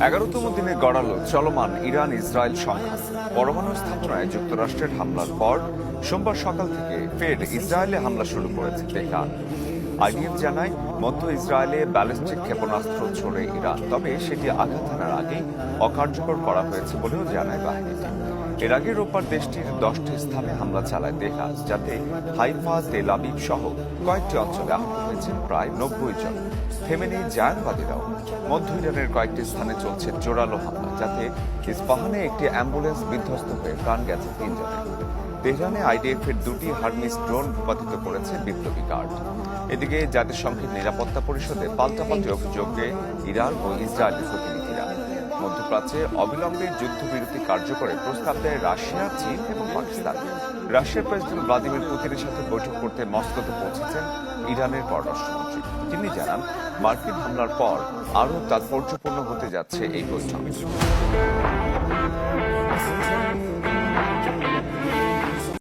11তম দিনে গড়ালো চলমান Iran Israel সংঘাত। পরমাণু স্থাপনায় যুক্তরাষ্ট্রের হামলার পর সোমবার সকাল থেকে ফের ইসরায়েলে হামলা শুরু করেছে তেহরান। আইডিএফ জানায় মধ্য ইসরায়েলে ব্যালিস্টিক ক্ষেপণাস্ত্র ছোড়ে ইরান, তবে সেটি আঘাত হানার আগেই অকার্যকর করা হয়েছে বলেও জানায় বাহিনীটি। এর আগে রোববার দেশটির 10টি স্থানে হামলা চালায় তেহরান, যাতে হাইফা, তেল আবিব সহ কয়েকটি অঞ্চলে আহত হয়েছেন প্রায় 90 জন। থেমে নেই জায়নবাদীরাও। মধ্য ইরানের কয়েকটি স্থানে চলছে জোরালো হামলা, যাতে ইস্পাহানে একটি অ্যাম্বুলেন্স বিধ্বস্ত হয়ে প্রাণ গেছে 3 জনের। তেহরানে আইডিএফ এর 2টি হার্মিস ড্রোন ভূপাতিত করেছে বিপ্লবী গার্ড। এদিকে জাতিসংঘের নিরাপত্তা পরিষদে পাল্টাপাল্টি অভিযোগে ইরান ও ইসরায়েলের প্রতিনিধিরা। মধ্যপ্রাচ্যে অবিলম্বে যুদ্ধবিরতি কার্যকরে প্রস্তাব দেয় রাশিয়া, চীন এবং পাকিস্তান। রাশিয়ার প্রেসিডেন্ট ভ্লাদিমির পুতিনের সাথে বৈঠক করতে মস্কোতে পৌঁছেছেন ইরানের পররাষ্ট্রমন্ত্রী। তিনি জানান, মার্কিন হামলার পর আরও তাৎপর্যপূর্ণ হতে যাচ্ছে এই বৈঠক।